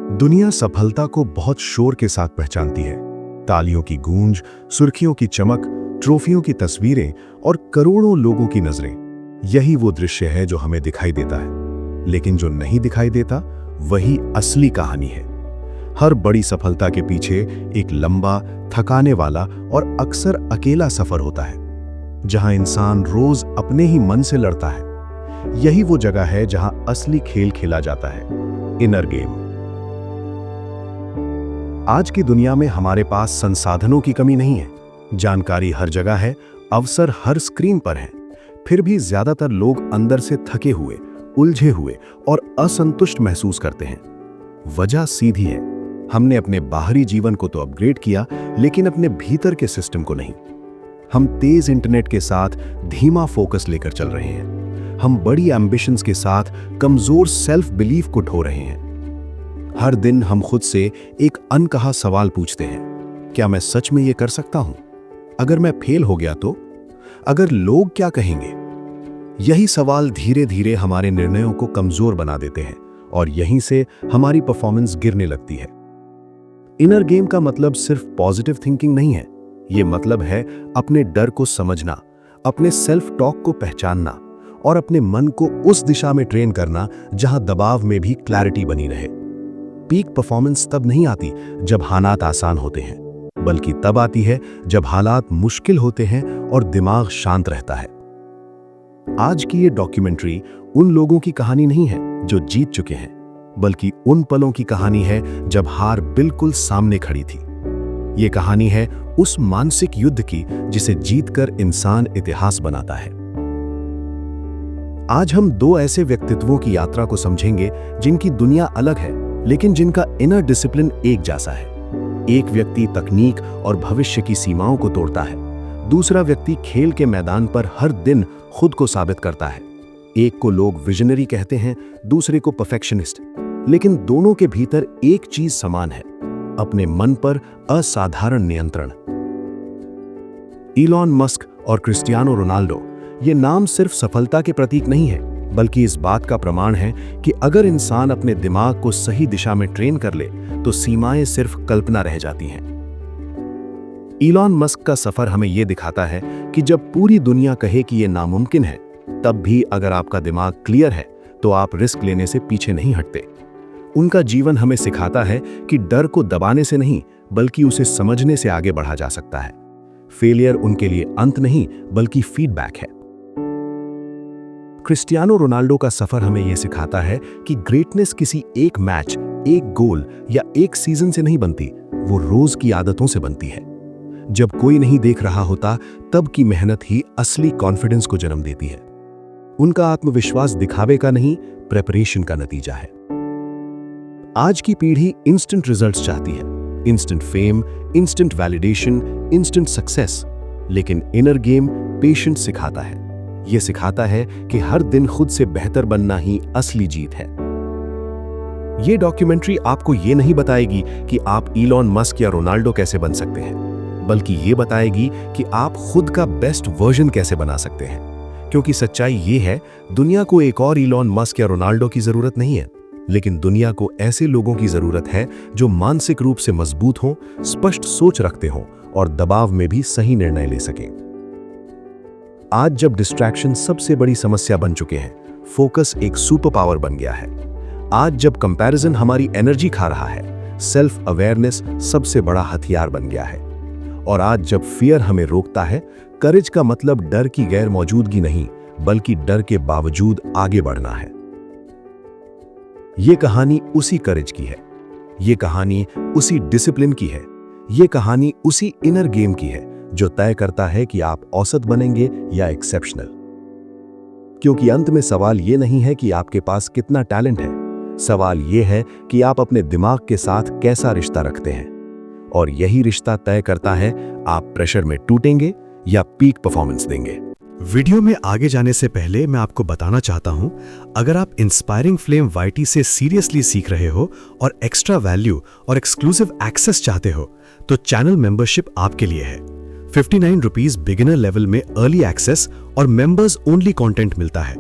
दुनिया सफलता को बहुत शोर के साथ पहचानती है। तालियों की गूंज, सुर्खियों की चमक, ट्रॉफियों की तस्वीरें और करोड़ों लोगों की नजरें, यही वो दृश्य है जो हमें दिखाई देता है। लेकिन जो नहीं दिखाई देता वही असली कहानी है। हर बड़ी सफलता के पीछे एक लंबा, थकाने वाला और अक्सर अकेला सफर होता है, जहां इंसान रोज अपने ही मन से लड़ता है। यही वो जगह है जहां असली खेल खेला जाता है, इनर गेम। आज की दुनिया में हमारे पास संसाधनों की कमी नहीं है, जानकारी हर जगह है, अवसर हर स्क्रीन पर है। फिर भी ज्यादातर लोग अंदर से थके हुए, उलझे हुए और असंतुष्ट महसूस करते हैं। वजह सीधी है, हमने अपने बाहरी जीवन को तो अपग्रेड किया, लेकिन अपने भीतर के सिस्टम को नहीं। हम तेज इंटरनेट के साथ धीमा फोकस लेकर चल रहे हैं। हम बड़ी एम्बिशंस के साथ कमजोर सेल्फ बिलीफ को ढो रहे हैं। हर दिन हम खुद से एक अनकहा सवाल पूछते हैं, क्या मैं सच में ये कर सकता हूं? अगर मैं फेल हो गया तो? अगर लोग क्या कहेंगे? यही सवाल धीरे धीरे हमारे निर्णयों को कमजोर बना देते हैं और यहीं से हमारी परफॉर्मेंस गिरने लगती है। इनर गेम का मतलब सिर्फ पॉजिटिव थिंकिंग नहीं है। ये मतलब है अपने डर को समझना, अपने सेल्फ टॉक को पहचानना और अपने मन को उस दिशा में ट्रेन करना जहां दबाव में भी क्लैरिटी बनी रहे। पीक परफॉर्मेंस तब नहीं आती जब हालात आसान होते हैं, बल्कि तब आती है जब हालात मुश्किल होते हैं और दिमाग शांत रहता है। आज की ये डॉक्यूमेंट्री उन लोगों की कहानी नहीं है जो जीत चुके हैं, बल्कि उन पलों की कहानी है जब हार बिल्कुल सामने खड़ी थी। ये कहानी है उस मानसिक युद्ध की जिसे जीतकर इंसान इतिहास बनाता है। आज हम दो ऐसे व्यक्तित्वों की यात्रा को समझेंगे जिनकी दुनिया अलग है, लेकिन जिनका इनर डिसिप्लिन एक जैसा है। एक व्यक्ति तकनीक और भविष्य की सीमाओं को तोड़ता है, दूसरा व्यक्ति खेल के मैदान पर हर दिन खुद को साबित करता है। एक को लोग विजनरी कहते हैं, दूसरे को परफेक्शनिस्ट, लेकिन दोनों के भीतर एक चीज समान है, अपने मन पर असाधारण नियंत्रण। इलॉन मस्क और क्रिस्टियानो रोनाल्डो, ये नाम सिर्फ सफलता के प्रतीक नहीं है, बल्कि इस बात का प्रमाण है कि अगर इंसान अपने दिमाग को सही दिशा में ट्रेन कर ले तो सीमाएं सिर्फ कल्पना रह जाती हैं। इलॉन मस्क का सफर हमें यह दिखाता है कि जब पूरी दुनिया कहे कि यह नामुमकिन है, तब भी अगर आपका दिमाग क्लियर है तो आप रिस्क लेने से पीछे नहीं हटते। उनका जीवन हमें सिखाता है कि डर को दबाने से नहीं, बल्कि उसे समझने से आगे बढ़ा जा सकता है। फेलियर उनके लिए अंत नहीं, बल्कि फीडबैक है। क्रिस्टियानो रोनाल्डो का सफर हमें यह सिखाता है कि ग्रेटनेस किसी एक मैच, एक गोल या एक सीजन से नहीं बनती, वो रोज की आदतों से बनती है। जब कोई नहीं देख रहा होता, तब की मेहनत ही असली कॉन्फिडेंस को जन्म देती है। उनका आत्मविश्वास दिखावे का नहीं, प्रेपरेशन का नतीजा है। आज की पीढ़ी इंस्टेंट रिजल्ट्स चाहती है, instant fame, instant validation, instant success, लेकिन इनर गेम पेशेंस सिखाता है। यह सिखाता है कि हर दिन खुद से बेहतर बनना ही असली जीत है। यह डॉक्यूमेंट्री आपको यह नहीं बताएगी कि आप इलॉन मस्क या रोनाल्डो कैसे बन सकते हैं, बल्कि यह बताएगी कि आप खुद का बेस्ट वर्जन कैसे बना सकते हैं। क्योंकि सच्चाई यह है, दुनिया को एक और इलॉन मस्क या रोनाल्डो की जरूरत नहीं है, लेकिन दुनिया को ऐसे लोगों की जरूरत है जो मानसिक रूप से मजबूत हों, स्पष्ट सोच रखते हों और दबाव में भी सही निर्णय ले सकें। आज जब डिस्ट्रैक्शन सबसे बड़ी समस्या बन चुके हैं, फोकस एक सुपर पावर बन गया है। आज जब कंपैरिजन हमारी एनर्जी खा रहा है, सेल्फ अवेयरनेस सबसे बड़ा हथियार बन गया है। और आज जब फियर हमें रोकता है, करेज का मतलब डर की गैर मौजूदगी नहीं, बल्कि डर के बावजूद आगे बढ़ना है। ये कहानी उसी करेज की है, ये कहानी उसी डिसिप्लिन की है, ये कहानी उसी इनर गेम की है जो तय करता है कि आप औसत बनेंगे या एक्सेप्शनल। क्योंकि अंत में सवाल ये नहीं है कि आपके पास कितना टैलेंट है, सवाल ये है कि आप अपने दिमाग के साथ कैसा रिश्ता रखते हैं। और यही रिश्ता तय करता है आप प्रेशर में टूटेंगे या पीक परफॉर्मेंस देंगे। वीडियो में आगे जाने से पहले मैं आपको बताना चाहता हूं, अगर आप इंस्पायरिंग फ्लेम YT से सीरियसली सीख रहे हो और एक्स्ट्रा वैल्यू और एक्सक्लूसिव एक्सेस चाहते हो, तो चैनल मेंबरशिप आपके लिए है। 59 रुपीज बिगिनर लेवल में अर्ली एक्सेस और मेंबर्स ओनली कंटेंट मिलता है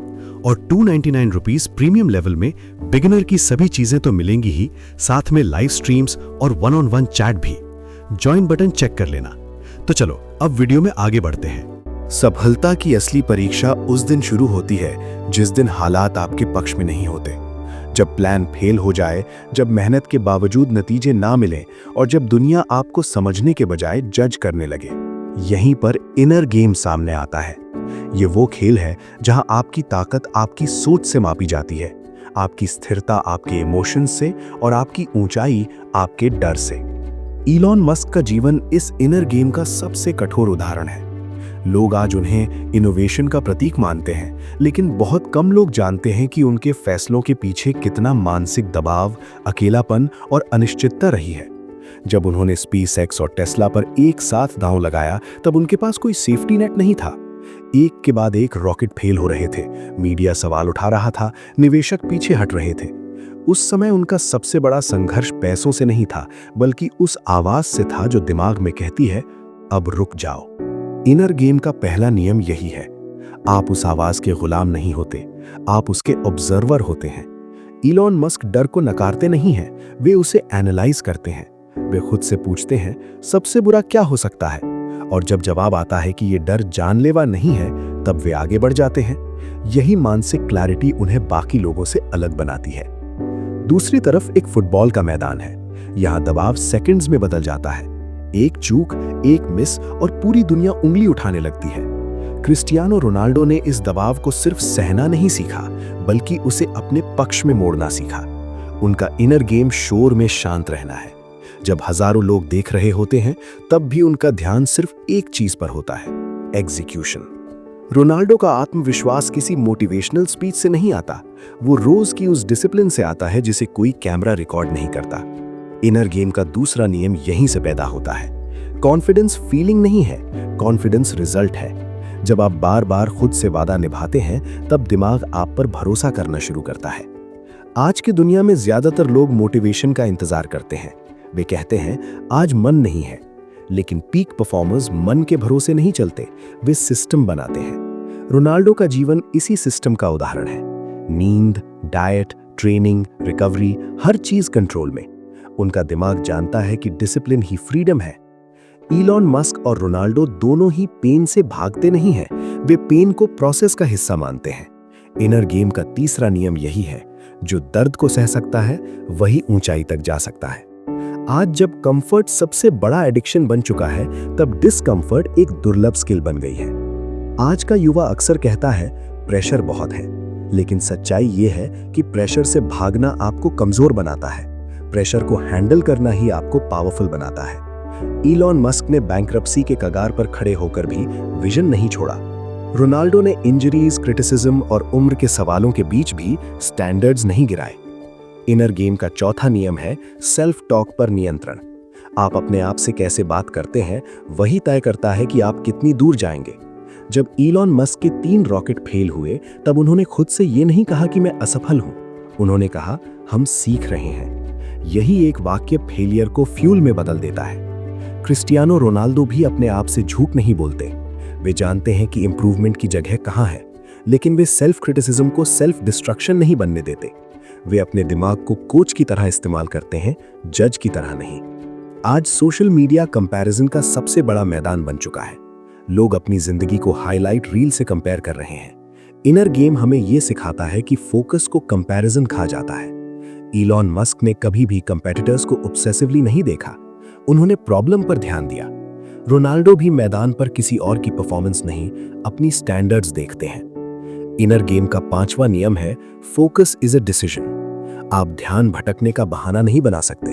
और 299 रुपीस प्रीमियम लेवल में बिगिनर की सभी चीजें तो मिलेंगी ही, साथ में लाइव स्ट्रीम्स और वन-ऑन-वन चैट भी। ज्वाइन बटन चेक कर लेना। तो चलो अब वीडियो में आगे बढ़ते हैं। सफलता की असली परीक्षा उस दिन शुरू होती है जिस दिन हालात आपके पक्ष में नहीं होते, जब प्लान फेल हो जाए, जब मेहनत के बावजूद नतीजे ना मिलें और जब दुनिया आपको समझने के बजाय जज करने लगे। यहीं पर इनर गेम सामने आता है। ये वो खेल है जहां आपकी ताकत आपकी सोच से मापी जाती है, आपकी स्थिरता आपके इमोशंस से और आपकी ऊंचाई आपके डर से। इलॉन मस्क का जीवन इस इनर गेम का सबसे कठोर उदाहरण है। लोग आज उन्हें इनोवेशन का प्रतीक मानते हैं, लेकिन बहुत कम लोग जानते हैं कि उनके फैसलों के पीछे कितना मानसिक दबाव, अकेलापन और अनिश्चितता रही है। जब उन्होंने स्पेसएक्स और टेस्ला पर एक साथ दांव लगाया, तब उनके पास कोई सेफ्टी नेट नहीं था। एक के बाद एक रॉकेट फेल हो रहे थे, मीडिया सवाल उठा रहा था, निवेशक पीछे हट रहे थे। उस समय उनका सबसे बड़ा संघर्ष पैसों से नहीं था, बल्कि उस आवाज से था जो दिमाग में कहती है, अब रुक जाओ। इनर गेम का पहला नियम यही है, आप उस आवाज के गुलाम नहीं होते, आप उसके ऑब्जर्वर होते हैं। इलॉन मस्क डर को नकारते नहीं हैं, वे उसे एनालाइज करते हैं। वे खुद से पूछते हैं, सबसे बुरा क्या हो सकता है? और जब जवाब आता है कि ये डर जानलेवा नहीं है, तब वे आगे बढ़ जाते हैं। यही मानसिक क्लैरिटी उन्हें बाकी लोगों से अलग बनाती है। दूसरी तरफ एक फुटबॉल का मैदान है। यहाँ दबाव सेकंड्स में बदल जाता है। एक चूक, एक मिस और पूरी दुनिया उंगली उठाने लगती है। क्रिस्टियानो रोनाल्डो ने इस दबाव को सिर्फ सहना नहीं सीखा, बल्कि उसे अपने पक्ष में मोड़ना सीखा। उनका इनर गेम शोर में शांत रहना है। जब हजारों लोग देख रहे होते हैं, तब भी उनका ध्यान सिर्फ एक चीज पर होता है, एग्जीक्यूशन। रोनाल्डो का आत्मविश्वास किसी मोटिवेशनल स्पीच से नहीं आता, वो रोज की उस डिसिप्लिन से आता है जिसे कोई कैमरा रिकॉर्ड नहीं करता। इनर गेम का दूसरा नियम यहीं से पैदा होता है। कॉन्फिडेंस फीलिंग नहीं है, कॉन्फिडेंस रिजल्ट है। जब आप बार बार खुद से वादा निभाते हैं, तब दिमाग आप पर भरोसा करना शुरू करता है। आज की दुनिया में ज्यादातर लोग मोटिवेशन का इंतजार करते हैं। वे कहते हैं, आज मन नहीं है। लेकिन पीक परफॉर्मर्स मन के भरोसे नहीं चलते, वे सिस्टम बनाते हैं। रोनाल्डो का जीवन इसी सिस्टम का उदाहरण है। नींद, डाइट, ट्रेनिंग, रिकवरी, हर चीज कंट्रोल में। उनका दिमाग जानता है कि डिसिप्लिन ही फ्रीडम है। इलॉन मस्क और रोनाल्डो दोनों ही पेन से भागते नहीं हैं, वे पेन को प्रोसेस का हिस्सा मानते हैं। इनर गेम का तीसरा नियम यही है, जो दर्द को सह सकता है वही ऊंचाई तक जा सकता है। आज जब कंफर्ट सबसे बड़ा एडिक्शन बन चुका है, तब डिस्कंफर्ट एक दुर्लभ स्किल बन गई है। आज का युवा अक्सर कहता है, प्रेशर बहुत है, लेकिन सच्चाई ये है कि प्रेशर से भागना आपको कमजोर बनाता है। प्रेशर को हैंडल करना ही आपको पावरफुल बनाता है। इलॉन मस्क ने बैंक्रप्सी के कगार पर खड़े होकर भी विजन नहीं छोड़ा। रोनाल्डो ने इंजरीज, क्रिटिसिज्म और उम्र के सवालों के बीच भी स्टैंडर्ड्स नहीं गिराए। इनर गेम का चौथा नियम है सेल्फ टॉक पर नियंत्रण। आप अपने आप से कैसे बात करते हैं, वही तय करता है कि आप कितनी दूर जाएंगे। जब इलॉन मस्क के 3 रॉकेट फेल हुए, तब उन्होंने खुद से ये नहीं कहा कि मैं असफल हूं। उन्होंने कहा, हम सीख रहे हैं। यही एक वाक्य फेलियर को फ्यूल में बदल देता है। क्रिस्टियानो रोनाल्डो भी अपने आप से झूठ नहीं बोलते। वे जानते हैं कि इंप्रूवमेंट की जगह कहां है, लेकिन वे सेल्फ क्रिटिसिज्म को सेल्फ डिस्ट्रक्शन नहीं बनने देते। वे अपने दिमाग को कोच की तरह इस्तेमाल करते हैं, जज की तरह नहीं। आज सोशल मीडिया कंपैरिजन का सबसे बड़ा मैदान बन चुका है। लोग अपनी जिंदगी को हाईलाइट रील से कंपेयर कर रहे हैं। इनर गेम हमें यह सिखाता है कि फोकस को कंपैरिजन खा जाता है। इलॉन मस्क ने कभी भी कंपेटिटर्स को ऑब्सेसिवली नहीं देखा, उन्होंने प्रॉब्लम पर ध्यान दिया। रोनाल्डो भी मैदान पर किसी और की परफॉर्मेंस नहीं, अपनी स्टैंडर्ड्स देखते हैं। इनर गेम का 5वां नियम है फोकस इज अ डिसीजन। आप ध्यान भटकने का बहाना नहीं बना सकते।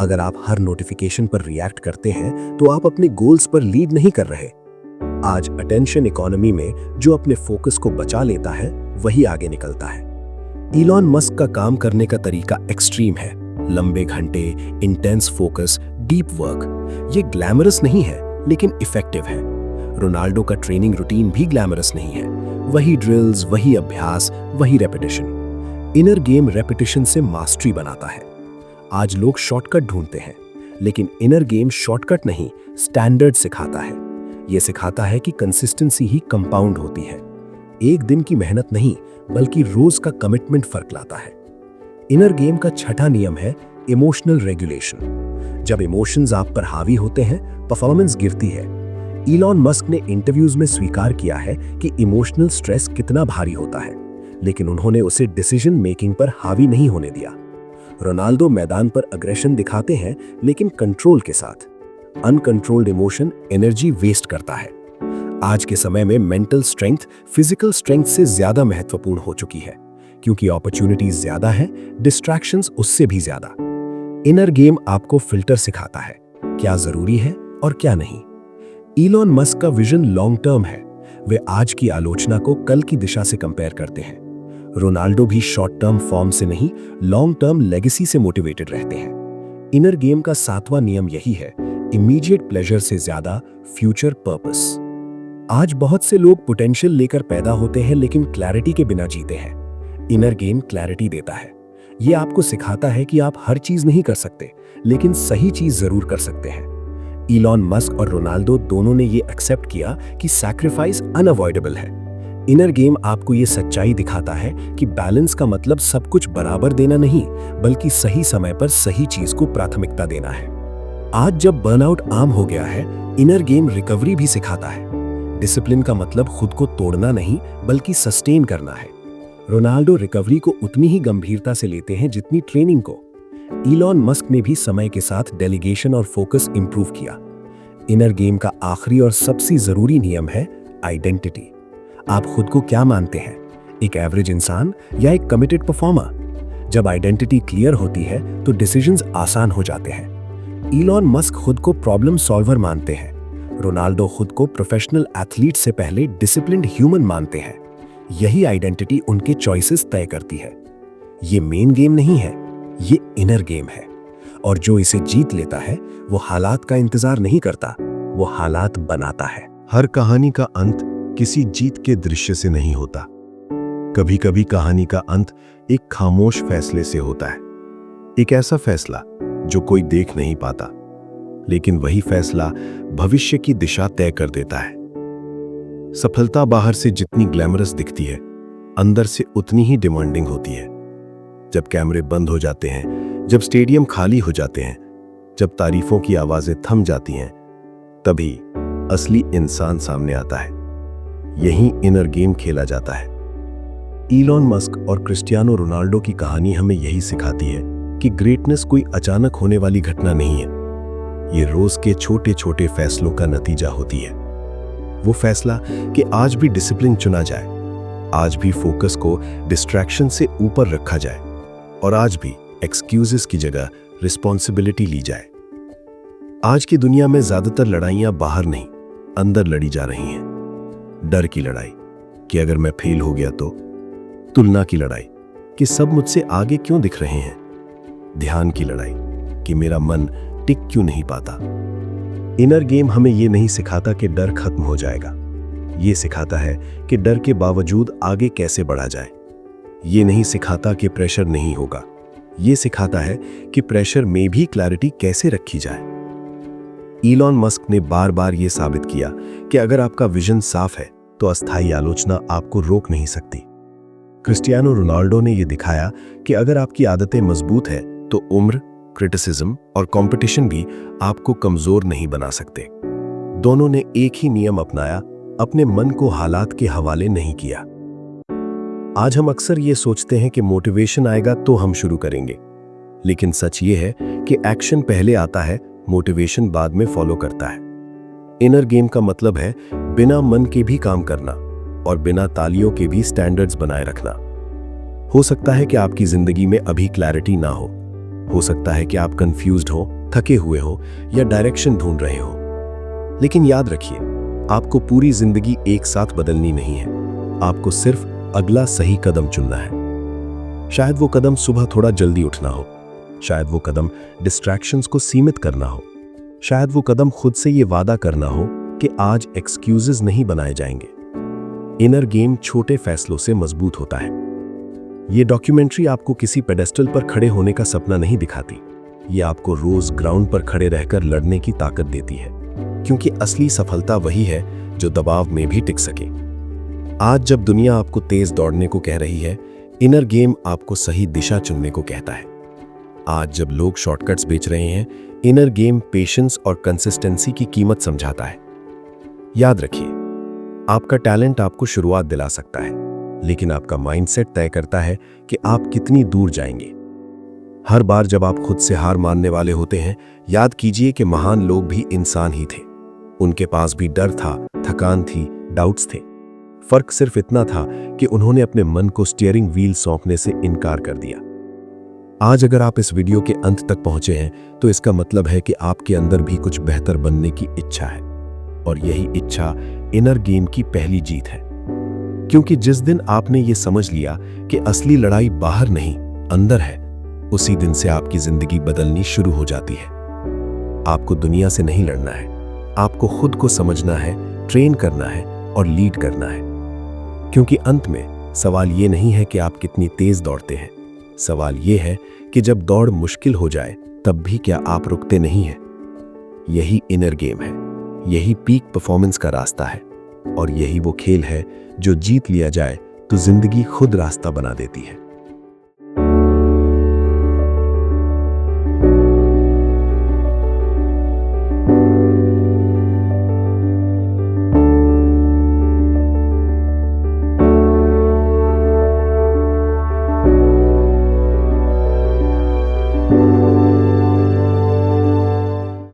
अगर आप हर नोटिफिकेशन पर रिएक्ट करते हैं, तो आप अपने गोल्स पर लीड नहीं कर रहे। आज अटेंशन इकोनॉमी में जो अपने फोकस को बचा लेता है, वही आगे निकलता है। इलॉन मस्क का काम करने का तरीका एक्सट्रीम है। लंबे घंटे, इंटेंस फोकस, डीप वर्क। ये ग्लैमरस नहीं है, लेकिन इफेक्टिव है। रोनाल्डो का ट्रेनिंग रूटीन भी ग्लैमरस नहीं है। वही ड्रिल्स, वही अभ्यास, वही रेपिटेशन। इनर गेम रेपिटेशन से मास्टरी बनाता है। आज लोग शॉर्टकट ढूंढते हैं, लेकिन इनर गेम शॉर्टकट नहीं, स्टैंडर्ड सिखाता है। यह सिखाता है कि कंसिस्टेंसी ही कंपाउंड होती है। एक दिन की मेहनत नहीं, बल्कि रोज का कमिटमेंट फर्क लाता है। इनर गेम का छठा नियम है इमोशनल रेगुलेशन। जब इमोशंस आप पर हावी होते हैं, परफॉर्मेंस गिरती है। इलॉन मस्क ने इंटरव्यूज में स्वीकार किया है कि इमोशनल स्ट्रेस कितना भारी होता है, लेकिन उन्होंने उसे डिसीजन मेकिंग पर हावी नहीं होने दिया। रोनाल्डो मैदान पर अग्रेशन दिखाते हैं, लेकिन कंट्रोल के साथ। अनकंट्रोल्ड इमोशन एनर्जी वेस्ट करता है। आज के समय में मेंटल स्ट्रेंथ फिजिकल स्ट्रेंथ से ज्यादा महत्वपूर्ण हो चुकी है, क्योंकि अपॉर्चुनिटीज ज्यादा है, डिस्ट्रैक्शंस उससे भी ज्यादा। इनर गेम आपको फिल्टर सिखाता है, क्या जरूरी है और क्या नहीं। इलॉन मस्क का विजन लॉन्ग टर्म है। वे आज की आलोचना को कल की दिशा से कंपेयर करते हैं। रोनाल्डो भी शॉर्ट टर्म फॉर्म से नहीं, लॉन्ग टर्म लेगेसी से मोटिवेटेड रहते हैं। इनर गेम का सातवां नियम यही है, इमीडिएट प्लेजर से ज्यादा फ्यूचर पर्पस। आज बहुत से लोग पोटेंशियल लेकर पैदा होते हैं, लेकिन क्लैरिटी के बिना जीते हैं। इनर गेम क्लैरिटी देता है। यह आपको सिखाता है कि आप हर चीज नहीं कर सकते, लेकिन सही चीज जरूर कर सकते हैं। इलॉन मस्क और रोनाल्डो दोनों ने यह एक्सेप्ट किया कि सैक्रिफाइस अनअवॉइडेबल है। इनर गेम आपको यह सच्चाई दिखाता है कि बैलेंस का मतलब सब कुछ बराबर देना नहीं, बल्कि सही समय पर सही चीज को प्राथमिकता देना है। आज जब बर्नआउट आम हो गया है, इनर गेम रिकवरी भी सिखाता है। डिसिप्लिन का मतलब खुद को तोड़ना नहीं, बल्कि सस्टेन करना है। रोनाल्डो रिकवरी को उतनी ही गंभीरता से लेते हैं जितनी ट्रेनिंग को। इलॉन मस्क ने भी समय के साथ डेलीगेशन और फोकस इंप्रूव किया। इनर गेम का आखिरी और सबसे जरूरी नियम है आइडेंटिटी। आप खुद को क्या मानते हैं, एक एवरेज इंसान या एक कमिटेड परफॉर्मर? जब आइडेंटिटी क्लियर होती है तो डिसीजंस आसान हो जाते हैं। इलॉन मस्क खुद को प्रॉब्लम सॉल्वर मानते हैं। रोनाल्डो खुद को प्रोफेशनल एथलीट से पहले डिसिप्लिन्ड ह्यूमन मानते हैं। यही आइडेंटिटी उनके चॉइसेस तय करती है। ये मेन गेम नहीं है, ये इनर गेम है। और जो इसे जीत लेता है, वो हालात का इंतजार नहीं करता, वो हालात बनाता है। हर कहानी का अंत किसी जीत के दृश्य से नहीं होता। कभी कभी कहानी का अंत एक खामोश फैसले से होता है। एक ऐसा फैसला जो कोई देख नहीं पाता, लेकिन वही फैसला भविष्य की दिशा तय कर देता है। सफलता बाहर से जितनी ग्लैमरस दिखती है, अंदर से उतनी ही डिमांडिंग होती है। जब कैमरे बंद हो जाते हैं, जब स्टेडियम खाली हो जाते हैं, जब तारीफों की आवाजें थम जाती हैं, तभी असली इंसान सामने आता है। यही इनर गेम खेला जाता है। इलॉन मस्क और क्रिस्टियानो रोनाल्डो की कहानी हमें यही सिखाती है कि ग्रेटनेस कोई अचानक होने वाली घटना नहीं है। ये रोज के छोटे छोटे फैसलों का नतीजा होती है। वो फैसला कि आज भी डिसिप्लिन चुना जाए, आज भी फोकस को डिस्ट्रैक्शन से ऊपर रखा जाए, और आज भी एक्सक्यूजेस की जगह रिस्पॉन्सिबिलिटी ली जाए। आज की दुनिया में ज्यादातर लड़ाइयां बाहर नहीं, अंदर लड़ी जा रही हैं। डर की लड़ाई कि अगर मैं फेल हो गया तो, तुलना की लड़ाई कि सब मुझसे आगे क्यों दिख रहे हैं, ध्यान की लड़ाई कि मेरा मन टिक क्यों नहीं पाता। इनर गेम हमें यह नहीं सिखाता कि डर खत्म हो जाएगा, ये सिखाता है कि डर के बावजूद आगे कैसे बढ़ा जाए। ये नहीं सिखाता कि प्रेशर नहीं होगा, ये सिखाता है कि प्रेशर में भी क्लैरिटी कैसे रखी जाए। इलॉन मस्क ने बार बार यह साबित किया कि अगर आपका विजन साफ है तो अस्थायी आलोचना आपको रोक नहीं सकती। क्रिस्टियानो रोनाल्डो ने यह दिखाया कि अगर आपकी आदतें मजबूत है तो उम्र, क्रिटिसिज्म और कंपटीशन भी आपको कमजोर नहीं बना सकते। दोनों ने एक ही नियम अपनाया, अपने मन को हालात के हवाले नहीं किया। आज हम अक्सर ये सोचते हैं कि मोटिवेशन आएगा तो हम शुरू करेंगे, लेकिन सच ये है कि एक्शन पहले आता है, मोटिवेशन बाद में फॉलो करता है। इनर गेम का मतलब है बिना मन के भी काम करना और बिना तालियों के भी स्टैंडर्ड्स बनाए रखना। हो सकता है कि आपकी जिंदगी में अभी क्लैरिटी ना हो सकता है कि आप कंफ्यूज्ड हो, थके हुए हो या डायरेक्शन ढूंढ रहे हो, लेकिन याद रखिए, आपको पूरी जिंदगी एक साथ बदलनी नहीं है। आपको सिर्फ अगला सही कदम चुनना है। शायद वो कदम सुबह थोड़ा जल्दी उठना हो, शायद वो कदम डिस्ट्रैक्शंस को सीमित करना हो, शायद वो कदम खुद से ये वादा करना हो कि आज एक्सक्यूजेस नहीं बनाए जाएंगे। इनर गेम छोटे फैसलों से मजबूत होता है। ये डॉक्यूमेंट्री आपको किसी पेडेस्टल पर खड़े होने का सपना नहीं दिखाती, ये आपको रोज ग्राउंड पर खड़े रहकर लड़ने की ताकत देती है, क्योंकि असली सफलता वही है जो दबाव में भी टिक सके। आज जब दुनिया आपको तेज दौड़ने को कह रही है, इनर गेम आपको सही दिशा चुनने को कहता है। आज जब लोग शॉर्टकट्स बेच रहे हैं, इनर गेम पेशेंस और कंसिस्टेंसी की कीमत समझाता है। याद रखिए, आपका टैलेंट आपको शुरुआत दिला सकता है, लेकिन आपका माइंडसेट तय करता है कि आप कितनी दूर जाएंगे। हर बार जब आप खुद से हार मानने वाले होते हैं, याद कीजिए कि महान लोग भी इंसान ही थे। उनके पास भी डर था, थकान थी, डाउट्स थे। फर्क सिर्फ इतना था कि उन्होंने अपने मन को स्टीयरिंग व्हील सौंपने से इनकार कर दिया। आज अगर आप इस वीडियो के अंत तक पहुंचे हैं, तो इसका मतलब है कि आपके अंदर भी कुछ बेहतर बनने की इच्छा है, और यही इच्छा इनर गेम की पहली जीत है। क्योंकि जिस दिन आपने ये समझ लिया कि असली लड़ाई बाहर नहीं, अंदर है, उसी दिन से आपकी जिंदगी बदलनी शुरू हो जाती है। आपको दुनिया से नहीं लड़ना है, आपको खुद को समझना है, ट्रेन करना है और लीड करना है। क्योंकि अंत में सवाल ये नहीं है कि आप कितनी तेज दौड़ते हैं, सवाल ये है कि जब दौड़ मुश्किल हो जाए तब भी क्या आप रुकते नहीं हैं। यही इनर गेम है, यही पीक परफॉर्मेंस का रास्ता है, और यही वो खेल है जो जीत लिया जाए तो जिंदगी खुद रास्ता बना देती है।